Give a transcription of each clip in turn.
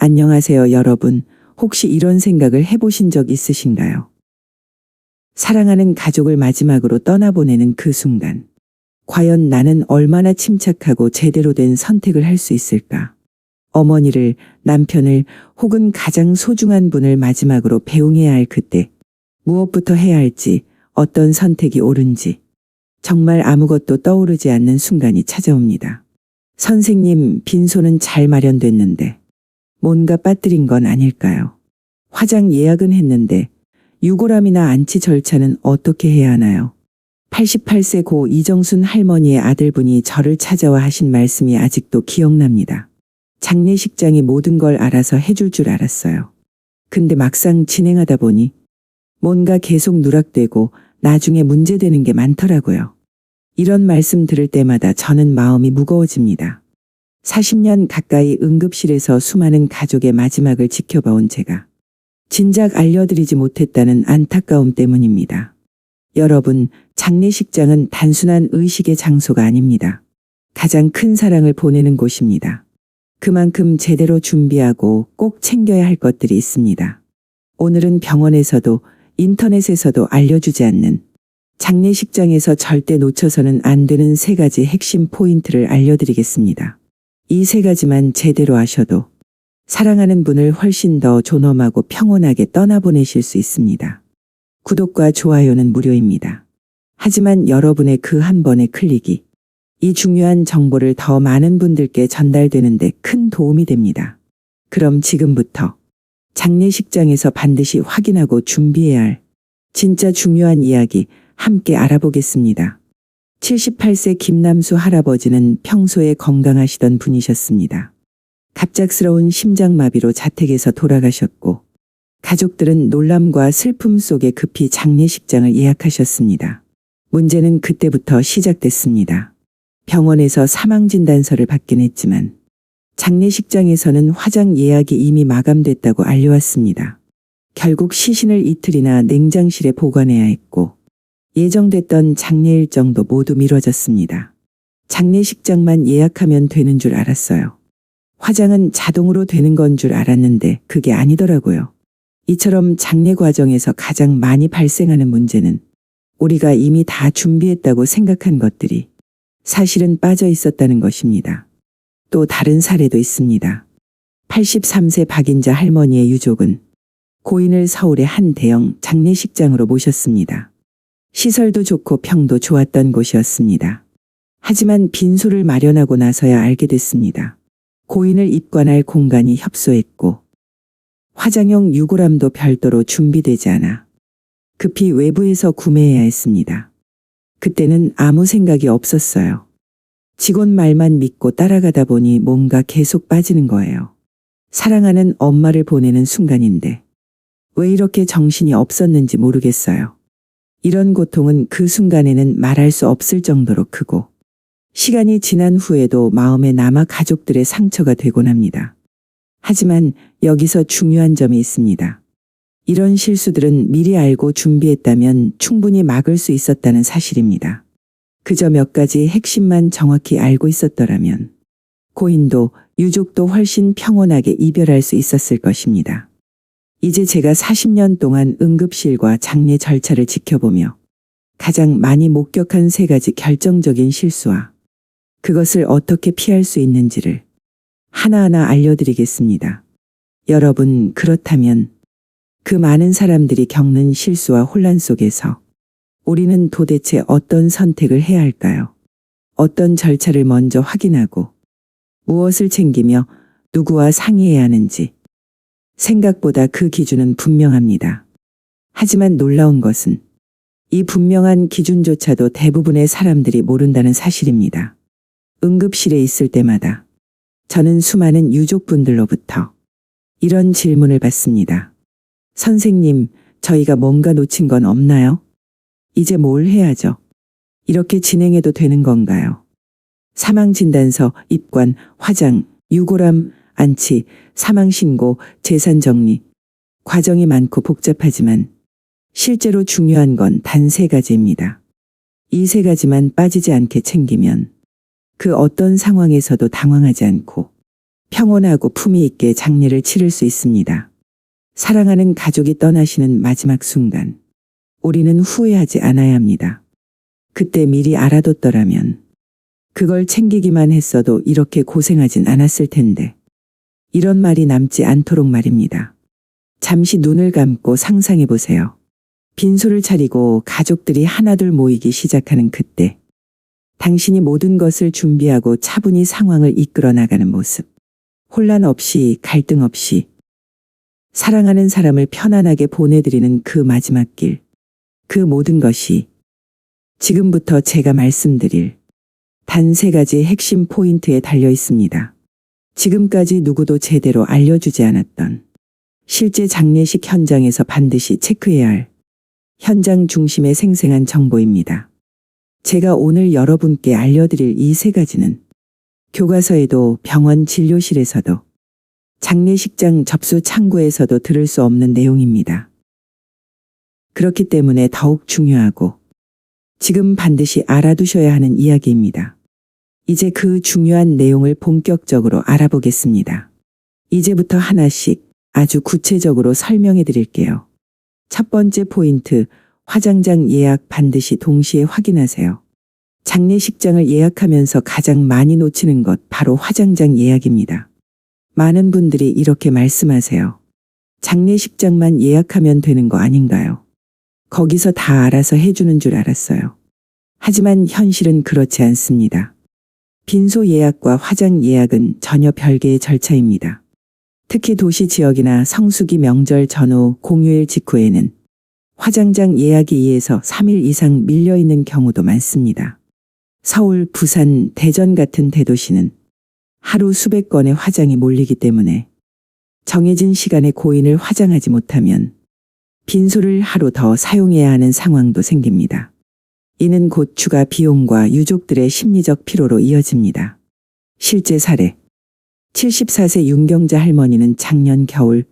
안녕하세요, 여러분. 혹시 이런 생각을 해보신 적 있으신가요? 사랑하는 가족을 마지막으로 떠나보내는 그 순간. 과연 나는 얼마나 침착하고 제대로 된 선택을 할 수 있을까? 어머니를, 남편을, 혹은 가장 소중한 분을 마지막으로 배웅해야 할 그때. 무엇부터 해야 할지, 어떤 선택이 옳은지. 정말 아무것도 떠오르지 않는 순간이 찾아옵니다. 선생님, 빈소는 잘 마련됐는데 뭔가 빠뜨린 건 아닐까요? 화장 예약은 했는데 유골함이나 안치 절차는 어떻게 해야 하나요? 88세 고 이정순 할머니의 아들분이 저를 찾아와 하신 말씀이 아직도 기억납니다. 장례식장이 모든 걸 알아서 해줄 줄 알았어요. 근데 막상 진행하다 보니 뭔가 계속 누락되고 나중에 문제되는 게 많더라고요. 이런 말씀 들을 때마다 저는 마음이 무거워집니다. 40년 가까이 응급실에서 수많은 가족의 마지막을 지켜봐온 제가 진작 알려드리지 못했다는 안타까움 때문입니다. 여러분, 장례식장은 단순한 의식의 장소가 아닙니다. 가장 큰 사랑을 보내는 곳입니다. 그만큼 제대로 준비하고 꼭 챙겨야 할 것들이 있습니다. 오늘은 병원에서도 인터넷에서도 알려주지 않는 장례식장에서 절대 놓쳐서는 안 되는 3가지 핵심 포인트를 알려드리겠습니다. 이 3가지만 제대로 하셔도 사랑하는 분을 훨씬 더 존엄하고 평온하게 떠나보내실 수 있습니다. 구독과 좋아요는 무료입니다. 하지만 여러분의 그 한 번의 클릭이 이 중요한 정보를 더 많은 분들께 전달되는 데 큰 도움이 됩니다. 그럼 지금부터 장례식장에서 반드시 확인하고 준비해야 할 진짜 중요한 이야기 함께 알아보겠습니다. 78세 김남수 할아버지는 평소에 건강하시던 분이셨습니다. 갑작스러운 심장마비로 자택에서 돌아가셨고 가족들은 놀람과 슬픔 속에 급히 장례식장을 예약하셨습니다. 문제는 그때부터 시작됐습니다. 병원에서 사망진단서를 받긴 했지만 장례식장에서는 화장 예약이 이미 마감됐다고 알려왔습니다. 결국 시신을 이틀이나 냉장실에 보관해야 했고 예정됐던 장례 일정도 모두 미뤄졌습니다. 장례식장만 예약하면 되는 줄 알았어요. 화장은 자동으로 되는 건 줄 알았는데 그게 아니더라고요. 이처럼 장례 과정에서 가장 많이 발생하는 문제는 우리가 이미 다 준비했다고 생각한 것들이 사실은 빠져 있었다는 것입니다. 또 다른 사례도 있습니다. 83세 박인자 할머니의 유족은 고인을 서울의 한 대형 장례식장으로 모셨습니다. 시설도 좋고 평도 좋았던 곳이었습니다. 하지만 빈소를 마련하고 나서야 알게 됐습니다. 고인을 입관할 공간이 협소했고 화장용 유골함도 별도로 준비되지 않아 급히 외부에서 구매해야 했습니다. 그때는 아무 생각이 없었어요. 직원 말만 믿고 따라가다 보니 뭔가 계속 빠지는 거예요. 사랑하는 엄마를 보내는 순간인데 왜 이렇게 정신이 없었는지 모르겠어요. 이런 고통은 그 순간에는 말할 수 없을 정도로 크고 시간이 지난 후에도 마음에 남아 가족들의 상처가 되곤 합니다. 하지만 여기서 중요한 점이 있습니다. 이런 실수들은 미리 알고 준비했다면 충분히 막을 수 있었다는 사실입니다. 그저 몇 가지 핵심만 정확히 알고 있었더라면 고인도 유족도 훨씬 평온하게 이별할 수 있었을 것입니다. 이제 제가 40년 동안 응급실과 장례 절차를 지켜보며 가장 많이 목격한 3가지 결정적인 실수와 그것을 어떻게 피할 수 있는지를 하나하나 알려드리겠습니다. 여러분, 그렇다면 그 많은 사람들이 겪는 실수와 혼란 속에서 우리는 도대체 어떤 선택을 해야 할까요? 어떤 절차를 먼저 확인하고 무엇을 챙기며 누구와 상의해야 하는지 생각보다 그 기준은 분명합니다. 하지만 놀라운 것은 이 분명한 기준조차도 대부분의 사람들이 모른다는 사실입니다. 응급실에 있을 때마다 저는 수많은 유족분들로부터 이런 질문을 받습니다. 선생님, 저희가 뭔가 놓친 건 없나요? 이제 뭘 해야죠? 이렇게 진행해도 되는 건가요? 사망진단서, 입관, 화장, 유골함, 안치, 사망신고, 재산정리. 과정이 많고 복잡하지만 실제로 중요한 건 단 3가지입니다. 이 3가지만 빠지지 않게 챙기면 그 어떤 상황에서도 당황하지 않고 평온하고 품위 있게 장례를 치를 수 있습니다. 사랑하는 가족이 떠나시는 마지막 순간, 우리는 후회하지 않아야 합니다. 그때 미리 알아뒀더라면, 그걸 챙기기만 했어도 이렇게 고생하진 않았을 텐데. 이런 말이 남지 않도록 말입니다. 잠시 눈을 감고 상상해 보세요. 빈소를 차리고 가족들이 하나둘 모이기 시작하는 그때, 당신이 모든 것을 준비하고 차분히 상황을 이끌어 나가는 모습. 혼란 없이, 갈등 없이, 사랑하는 사람을 편안하게 보내드리는 그 마지막 길. 그 모든 것이 지금부터 제가 말씀드릴 단 3가지 핵심 포인트에 달려 있습니다. 지금까지 누구도 제대로 알려주지 않았던, 실제 장례식 현장에서 반드시 체크해야 할 현장 중심의 생생한 정보입니다. 제가 오늘 여러분께 알려드릴 이 3가지는 교과서에도, 병원 진료실에서도, 장례식장 접수 창구에서도 들을 수 없는 내용입니다. 그렇기 때문에 더욱 중요하고 지금 반드시 알아두셔야 하는 이야기입니다. 이제 그 중요한 내용을 본격적으로 알아보겠습니다. 이제부터 하나씩 아주 구체적으로 설명해 드릴게요. 첫 번째 포인트, 화장장 예약 반드시 동시에 확인하세요. 장례식장을 예약하면서 가장 많이 놓치는 것 바로 화장장 예약입니다. 많은 분들이 이렇게 말씀하세요. 장례식장만 예약하면 되는 거 아닌가요? 거기서 다 알아서 해주는 줄 알았어요. 하지만 현실은 그렇지 않습니다. 빈소 예약과 화장 예약은 전혀 별개의 절차입니다. 특히 도시 지역이나 성수기 명절 전후 공휴일 직후에는 화장장 예약이 2에서 3일 이상 밀려있는 경우도 많습니다. 서울, 부산, 대전 같은 대도시는 하루 수백 건의 화장이 몰리기 때문에 정해진 시간에 고인을 화장하지 못하면 빈소를 하루 더 사용해야 하는 상황도 생깁니다. 이는 곧 추가 비용과 유족들의 심리적 피로로 이어집니다. 실제 사례, 74세 윤경자 할머니는 작년 겨울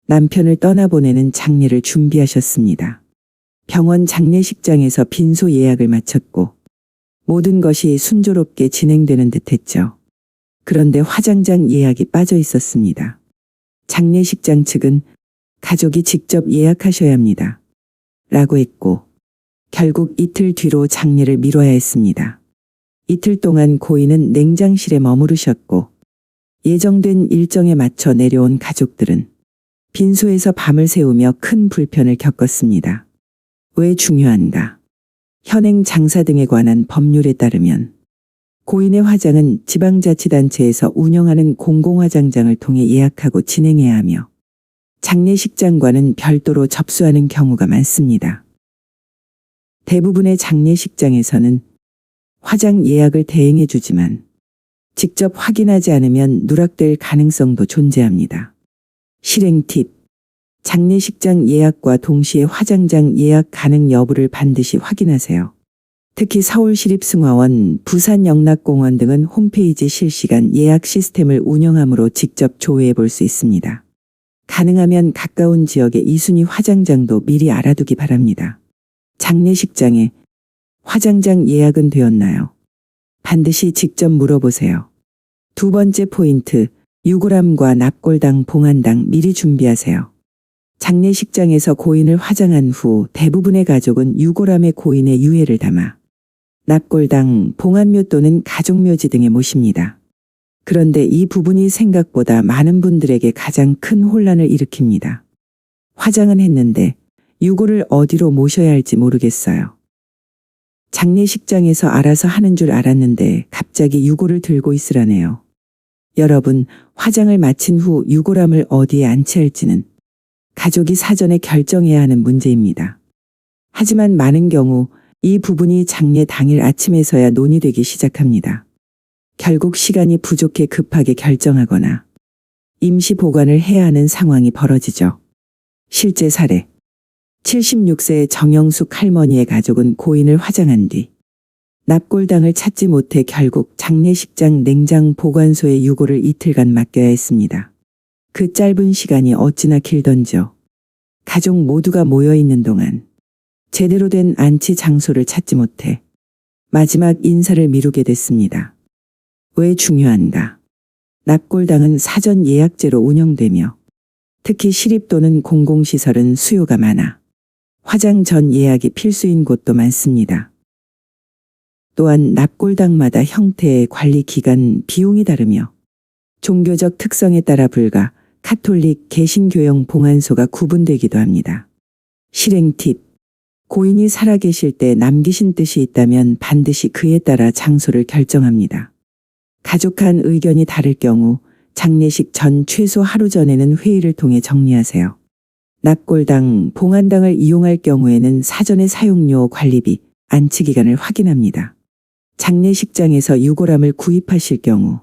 남편을 떠나보내는 장례를 준비하셨습니다. 병원 장례식장에서 빈소 예약을 마쳤고 모든 것이 순조롭게 진행되는 듯했죠. 그런데 화장장 예약이 빠져 있었습니다. 장례식장 측은 가족이 직접 예약하셔야 합니다. 라고 했고 결국 이틀 뒤로 장례를 미뤄야 했습니다. 이틀 동안 고인은 냉장실에 머무르셨고 예정된 일정에 맞춰 내려온 가족들은 빈소에서 밤을 새우며 큰 불편을 겪었습니다. 왜 중요한가? 현행 장사 등에 관한 법률에 따르면 고인의 화장은 지방자치단체에서 운영하는 공공화장장을 통해 예약하고 진행해야 하며 장례식장과는 별도로 접수하는 경우가 많습니다. 대부분의 장례식장에서는 화장 예약을 대행해 주지만 직접 확인하지 않으면 누락될 가능성도 존재합니다. 실행 팁. 장례식장 예약과 동시에 화장장 예약 가능 여부를 반드시 확인하세요. 특히 서울시립승화원, 부산영락공원 등은 홈페이지 실시간 예약 시스템을 운영함으로 직접 조회해 볼 수 있습니다. 가능하면 가까운 지역의 2순위 화장장도 미리 알아두기 바랍니다. 장례식장에 화장장 예약은 되었나요? 반드시 직접 물어보세요. 두 번째 포인트, 유골함과 납골당, 봉안당 미리 준비하세요. 장례식장에서 고인을 화장한 후 대부분의 가족은 유골함에 고인의 유해를 담아 납골당, 봉안묘 또는 가족묘지 등에 모십니다. 그런데 이 부분이 생각보다 많은 분들에게 가장 큰 혼란을 일으킵니다. 화장은 했는데 유골을 어디로 모셔야 할지 모르겠어요. 장례식장에서 알아서 하는 줄 알았는데 갑자기 유골을 들고 있으라네요. 여러분, 화장을 마친 후 유골함을 어디에 안치할지는 가족이 사전에 결정해야 하는 문제입니다. 하지만 많은 경우 이 부분이 장례 당일 아침에서야 논의되기 시작합니다. 결국 시간이 부족해 급하게 결정하거나 임시 보관을 해야 하는 상황이 벌어지죠. 실제 사례. 76세 정영숙 할머니의 가족은 고인을 화장한 뒤 납골당을 찾지 못해 결국 장례식장 냉장 보관소에 유골을 이틀간 맡겨야 했습니다. 그 짧은 시간이 어찌나 길던지요. 가족 모두가 모여 있는 동안 제대로 된 안치 장소를 찾지 못해 마지막 인사를 미루게 됐습니다. 왜 중요한가? 납골당은 사전 예약제로 운영되며 특히 시립 또는 공공시설은 수요가 많아 화장 전 예약이 필수인 곳도 많습니다. 또한 납골당마다 형태의 관리 기간, 비용이 다르며 종교적 특성에 따라 불가, 카톨릭, 개신교형 봉안소가 구분되기도 합니다. 실행 팁. 고인이 살아계실 때 남기신 뜻이 있다면 반드시 그에 따라 장소를 결정합니다. 가족 간 의견이 다를 경우 장례식 전 최소 하루 전에는 회의를 통해 정리하세요. 납골당, 봉안당을 이용할 경우에는 사전에 사용료, 관리비, 안치기간을 확인합니다. 장례식장에서 유골함을 구입하실 경우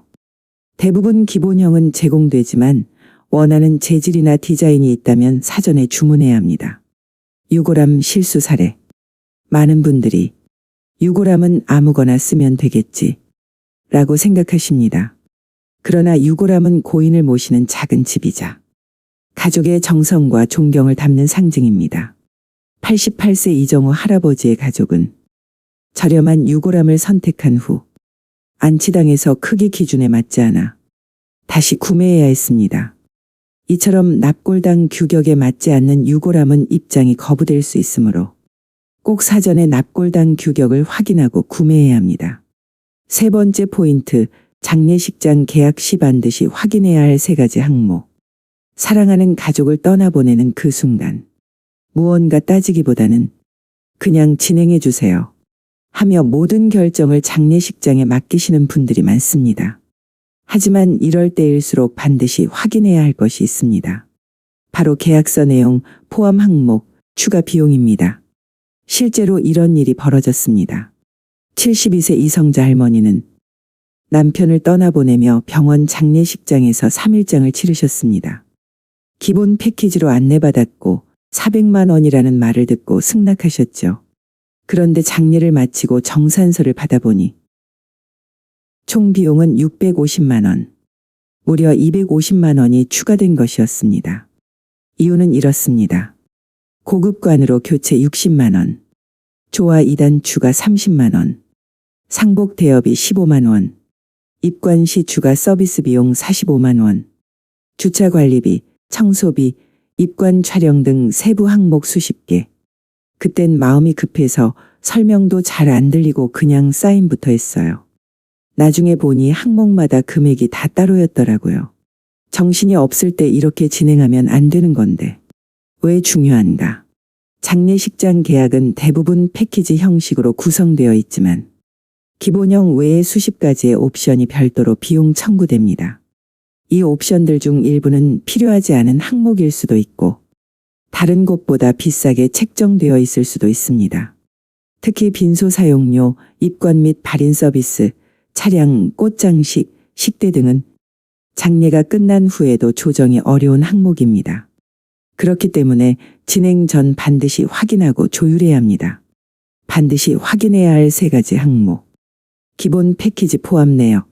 대부분 기본형은 제공되지만 원하는 재질이나 디자인이 있다면 사전에 주문해야 합니다. 유골함 실수 사례. 많은 분들이 유골함은 아무거나 쓰면 되겠지 라고 생각하십니다. 그러나 유골함은 고인을 모시는 작은 집이자 가족의 정성과 존경을 담는 상징입니다. 88세 이정우 할아버지의 가족은 저렴한 유골함을 선택한 후 안치당에서 크기 기준에 맞지 않아 다시 구매해야 했습니다. 이처럼 납골당 규격에 맞지 않는 유골함은 입장이 거부될 수 있으므로 꼭 사전에 납골당 규격을 확인하고 구매해야 합니다. 세 번째 포인트, 장례식장 계약 시 반드시 확인해야 할 세 가지 항목. 사랑하는 가족을 떠나보내는 그 순간 무언가 따지기보다는 그냥 진행해 주세요 하며 모든 결정을 장례식장에 맡기시는 분들이 많습니다. 하지만 이럴 때일수록 반드시 확인해야 할 것이 있습니다. 바로 계약서 내용, 포함 항목, 추가 비용입니다. 실제로 이런 일이 벌어졌습니다. 72세 이성자 할머니는 남편을 떠나보내며 병원 장례식장에서 3일장을 치르셨습니다. 기본 패키지로 안내받았고 400만 원이라는 말을 듣고 승낙하셨죠. 그런데 장례를 마치고 정산서를 받아보니 총 비용은 650만 원, 무려 250만 원이 추가된 것이었습니다. 이유는 이렇습니다. 고급관으로 교체 60만 원, 조화 2단 추가 30만 원, 상복 대여비 15만 원, 입관 시 추가 서비스 비용 45만 원, 주차 관리비, 청소비, 입관 촬영 등 세부 항목 수십 개. 그땐 마음이 급해서 설명도 잘 안 들리고 그냥 사인부터 했어요. 나중에 보니 항목마다 금액이 다 따로였더라고요. 정신이 없을 때 이렇게 진행하면 안 되는 건데 왜 중요한가? 장례식장 계약은 대부분 패키지 형식으로 구성되어 있지만 기본형 외에 수십 가지의 옵션이 별도로 비용 청구됩니다. 이 옵션들 중 일부는 필요하지 않은 항목일 수도 있고 다른 곳보다 비싸게 책정되어 있을 수도 있습니다. 특히 빈소 사용료, 입관 및 발인 서비스, 차량, 꽃장식, 식대 등은 장례가 끝난 후에도 조정이 어려운 항목입니다. 그렇기 때문에 진행 전 반드시 확인하고 조율해야 합니다. 반드시 확인해야 할 세 가지 항목. 기본 패키지 포함 내역,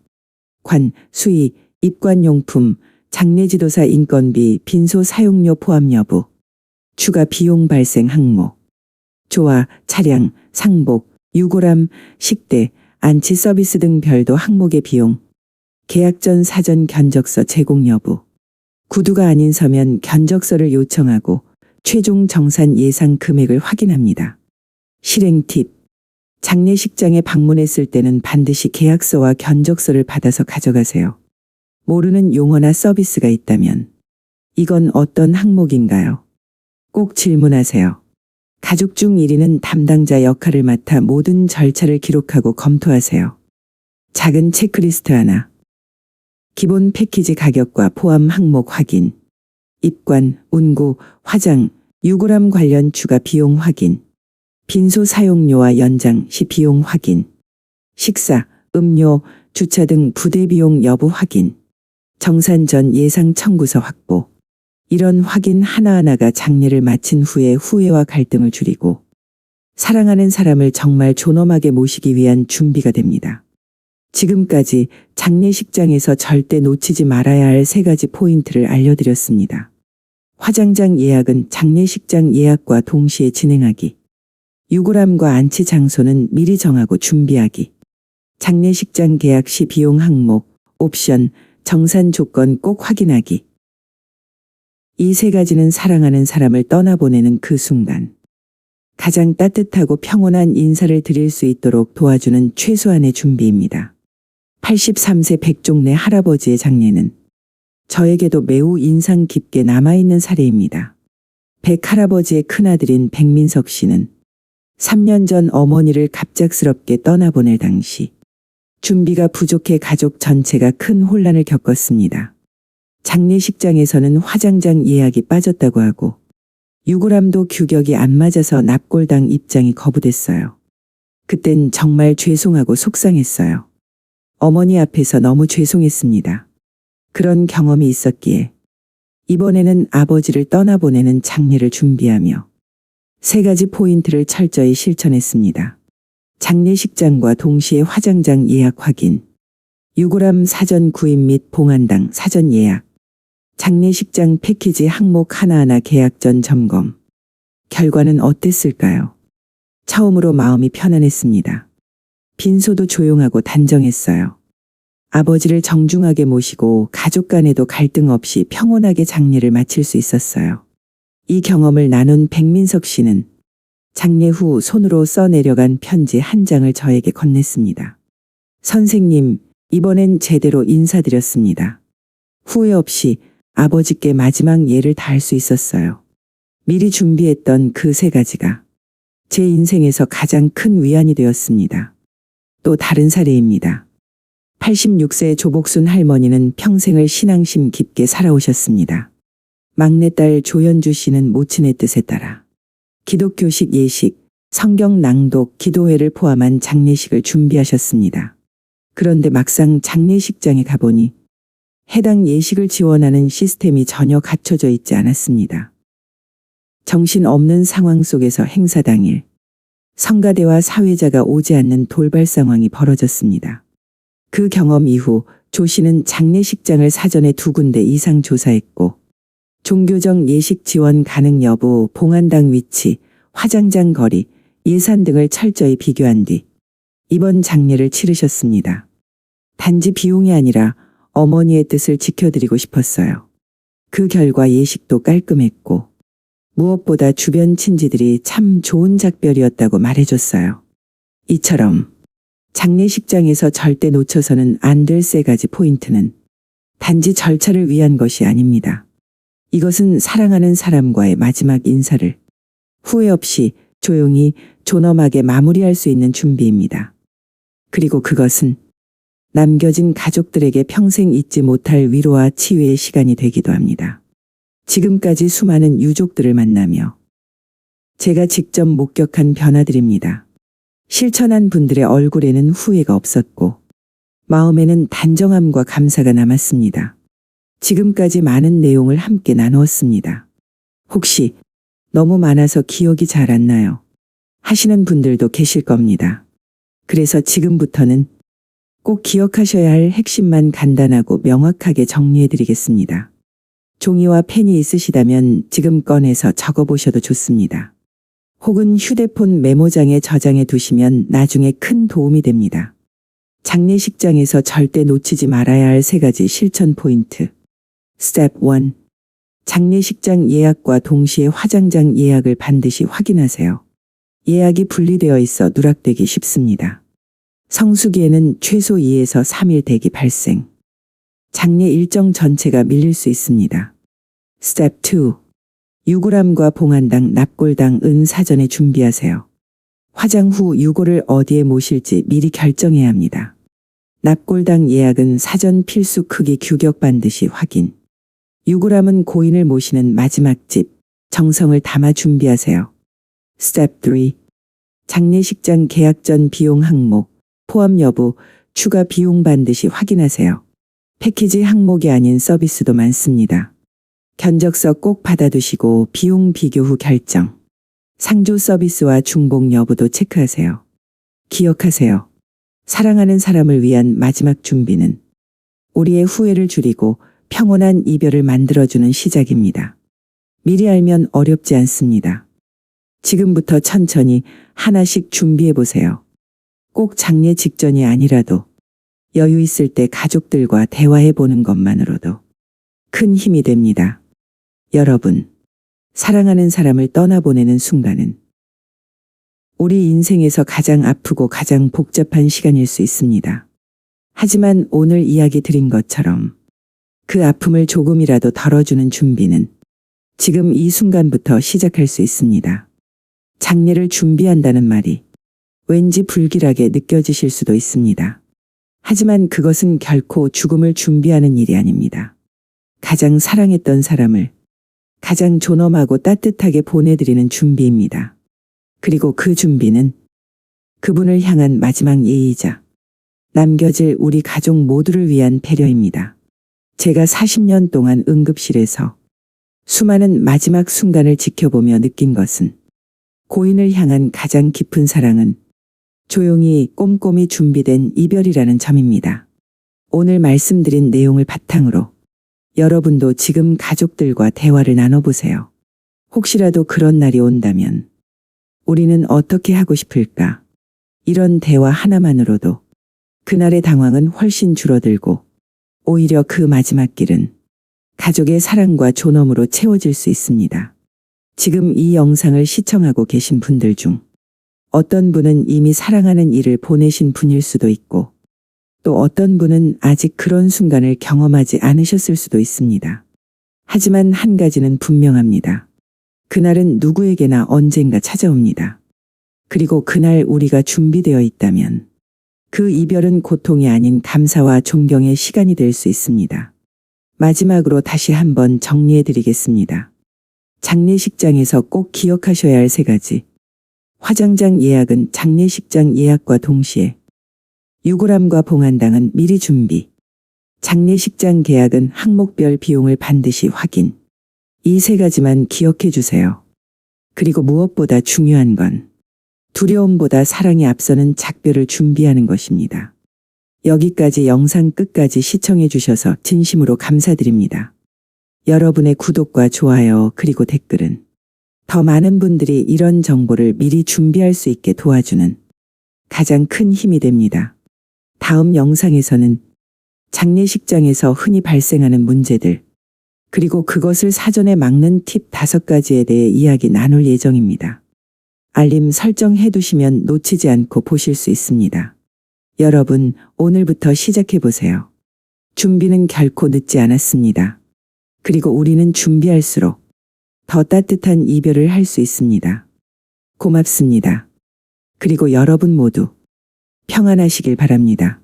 관, 수의, 입관용품, 장례지도사 인건비, 빈소 사용료 포함 여부, 추가 비용 발생 항목, 조화, 차량, 상복, 유골함, 식대, 안치 서비스 등 별도 항목의 비용, 계약 전 사전 견적서 제공 여부, 구두가 아닌 서면 견적서를 요청하고 최종 정산 예상 금액을 확인합니다. 실행 팁. 장례식장에 방문했을 때는 반드시 계약서와 견적서를 받아서 가져가세요. 모르는 용어나 서비스가 있다면 이건 어떤 항목인가요? 꼭 질문하세요. 가족 중 1인은 담당자 역할을 맡아 모든 절차를 기록하고 검토하세요. 작은 체크리스트 하나. 기본 패키지 가격과 포함 항목 확인. 입관, 운구, 화장, 유골함 관련 추가 비용 확인. 빈소 사용료와 연장 시 비용 확인. 식사, 음료, 주차 등 부대 비용 여부 확인. 정산 전 예상 청구서 확보. 이런 확인 하나하나가 장례를 마친 후에 후회와 갈등을 줄이고 사랑하는 사람을 정말 존엄하게 모시기 위한 준비가 됩니다. 지금까지 장례식장에서 절대 놓치지 말아야 할 세 가지 포인트를 알려드렸습니다. 화장장 예약은 장례식장 예약과 동시에 진행하기. 유골함과 안치 장소는 미리 정하고 준비하기. 장례식장 계약 시 비용 항목, 옵션, 정산 조건 꼭 확인하기. 이 세 가지는 사랑하는 사람을 떠나보내는 그 순간 가장 따뜻하고 평온한 인사를 드릴 수 있도록 도와주는 최소한의 준비입니다. 83세 백종래 할아버지의 장례는 저에게도 매우 인상 깊게 남아있는 사례입니다. 백 할아버지의 큰아들인 백민석 씨는 3년 전 어머니를 갑작스럽게 떠나보낼 당시 준비가 부족해 가족 전체가 큰 혼란을 겪었습니다. 장례식장에서는 화장장 예약이 빠졌다고 하고 유골함도 규격이 안 맞아서 납골당 입장이 거부됐어요. 그땐 정말 죄송하고 속상했어요. 어머니 앞에서 너무 죄송했습니다. 그런 경험이 있었기에 이번에는 아버지를 떠나보내는 장례를 준비하며 세 가지 포인트를 철저히 실천했습니다. 장례식장과 동시에 화장장 예약 확인, 유골함 사전 구입 및 봉안당 사전 예약, 장례식장 패키지 항목 하나하나 계약 전 점검. 결과는 어땠을까요? 처음으로 마음이 편안했습니다. 빈소도 조용하고 단정했어요. 아버지를 정중하게 모시고 가족 간에도 갈등 없이 평온하게 장례를 마칠 수 있었어요. 이 경험을 나눈 백민석 씨는 장례 후 손으로 써내려간 편지 한 장을 저에게 건넸습니다. 선생님, 이번엔 제대로 인사드렸습니다. 후회 없이 아버지께 마지막 예를 다할 수 있었어요. 미리 준비했던 그 세 가지가 제 인생에서 가장 큰 위안이 되었습니다. 또 다른 사례입니다. 86세 조복순 할머니는 평생을 신앙심 깊게 살아오셨습니다. 막내딸 조연주 씨는 모친의 뜻에 따라 기독교식 예식, 성경 낭독, 기도회를 포함한 장례식을 준비하셨습니다. 그런데 막상 장례식장에 가보니 해당 예식을 지원하는 시스템이 전혀 갖춰져 있지 않았습니다. 정신없는 상황 속에서 행사 당일 성가대와 사회자가 오지 않는 돌발 상황이 벌어졌습니다. 그 경험 이후 조 씨는 장례식장을 사전에 2군데 이상 조사했고 종교적 예식 지원 가능 여부, 봉안당 위치, 화장장 거리, 예산 등을 철저히 비교한 뒤 이번 장례를 치르셨습니다. 단지 비용이 아니라 어머니의 뜻을 지켜드리고 싶었어요. 그 결과 예식도 깔끔했고 무엇보다 주변 친지들이 참 좋은 작별이었다고 말해줬어요. 이처럼 장례식장에서 절대 놓쳐서는 안 될 세 가지 포인트는 단지 절차를 위한 것이 아닙니다. 이것은 사랑하는 사람과의 마지막 인사를 후회 없이 조용히 존엄하게 마무리할 수 있는 준비입니다. 그리고 그것은 남겨진 가족들에게 평생 잊지 못할 위로와 치유의 시간이 되기도 합니다. 지금까지 수많은 유족들을 만나며 제가 직접 목격한 변화들입니다. 실천한 분들의 얼굴에는 후회가 없었고 마음에는 단정함과 감사가 남았습니다. 지금까지 많은 내용을 함께 나누었습니다. 혹시 너무 많아서 기억이 잘 안 나요 하시는 분들도 계실 겁니다. 그래서 지금부터는 꼭 기억하셔야 할 핵심만 간단하고 명확하게 정리해드리겠습니다. 종이와 펜이 있으시다면 지금 꺼내서 적어보셔도 좋습니다. 혹은 휴대폰 메모장에 저장해 두시면 나중에 큰 도움이 됩니다. 장례식장에서 절대 놓치지 말아야 할 세 가지 실천 포인트. 스텝 1. 장례식장 예약과 동시에 화장장 예약을 반드시 확인하세요. 예약이 분리되어 있어 누락되기 쉽습니다. 성수기에는 최소 2에서 3일 대기 발생. 장례 일정 전체가 밀릴 수 있습니다. 스텝 2. 유골함과 봉안당, 납골당, 은 사전에 준비하세요. 화장 후 유골을 어디에 모실지 미리 결정해야 합니다. 납골당 예약은 사전 필수 크기 규격 반드시 확인. 유골함은 고인을 모시는 마지막 집, 정성을 담아 준비하세요. 스텝 3. 장례식장 계약 전 비용 항목, 포함 여부, 추가 비용 반드시 확인하세요. 패키지 항목이 아닌 서비스도 많습니다. 견적서 꼭 받아두시고 비용 비교 후 결정. 상조 서비스와 중복 여부도 체크하세요. 기억하세요. 사랑하는 사람을 위한 마지막 준비는 우리의 후회를 줄이고 평온한 이별을 만들어주는 시작입니다. 미리 알면 어렵지 않습니다. 지금부터 천천히 하나씩 준비해보세요. 꼭 장례 직전이 아니라도 여유 있을 때 가족들과 대화해 보는 것만으로도 큰 힘이 됩니다. 여러분, 사랑하는 사람을 떠나보내는 순간은 우리 인생에서 가장 아프고 가장 복잡한 시간일 수 있습니다. 하지만 오늘 이야기 드린 것처럼 그 아픔을 조금이라도 덜어주는 준비는 지금 이 순간부터 시작할 수 있습니다. 장례를 준비한다는 말이 왠지 불길하게 느껴지실 수도 있습니다. 하지만 그것은 결코 죽음을 준비하는 일이 아닙니다. 가장 사랑했던 사람을 가장 존엄하고 따뜻하게 보내드리는 준비입니다. 그리고 그 준비는 그분을 향한 마지막 예의이자 남겨질 우리 가족 모두를 위한 배려입니다. 제가 40년 동안 응급실에서 수많은 마지막 순간을 지켜보며 느낀 것은 고인을 향한 가장 깊은 사랑은 조용히 꼼꼼히 준비된 이별이라는 점입니다. 오늘 말씀드린 내용을 바탕으로 여러분도 지금 가족들과 대화를 나눠보세요. 혹시라도 그런 날이 온다면 우리는 어떻게 하고 싶을까? 이런 대화 하나만으로도 그날의 당황은 훨씬 줄어들고 오히려 그 마지막 길은 가족의 사랑과 존엄으로 채워질 수 있습니다. 지금 이 영상을 시청하고 계신 분들 중 어떤 분은 이미 사랑하는 이를 보내신 분일 수도 있고 또 어떤 분은 아직 그런 순간을 경험하지 않으셨을 수도 있습니다. 하지만 한 가지는 분명합니다. 그날은 누구에게나 언젠가 찾아옵니다. 그리고 그날 우리가 준비되어 있다면 그 이별은 고통이 아닌 감사와 존경의 시간이 될 수 있습니다. 마지막으로 다시 한번 정리해 드리겠습니다. 장례식장에서 꼭 기억하셔야 할 3가지. 화장장 예약은 장례식장 예약과 동시에 유골함과 봉안당은 미리 준비. 장례식장 계약은 항목별 비용을 반드시 확인. 이 3가지만 기억해 주세요. 그리고 무엇보다 중요한 건 두려움보다 사랑이 앞서는 작별을 준비하는 것입니다. 여기까지 영상 끝까지 시청해 주셔서 진심으로 감사드립니다. 여러분의 구독과 좋아요 그리고 댓글은 더 많은 분들이 이런 정보를 미리 준비할 수 있게 도와주는 가장 큰 힘이 됩니다. 다음 영상에서는 장례식장에서 흔히 발생하는 문제들 그리고 그것을 사전에 막는 팁 5가지에 대해 이야기 나눌 예정입니다. 알림 설정해 두시면 놓치지 않고 보실 수 있습니다. 여러분, 오늘부터 시작해 보세요. 준비는 결코 늦지 않았습니다. 그리고 우리는 준비할수록 더 따뜻한 이별을 할 수 있습니다. 고맙습니다. 그리고 여러분 모두 평안하시길 바랍니다.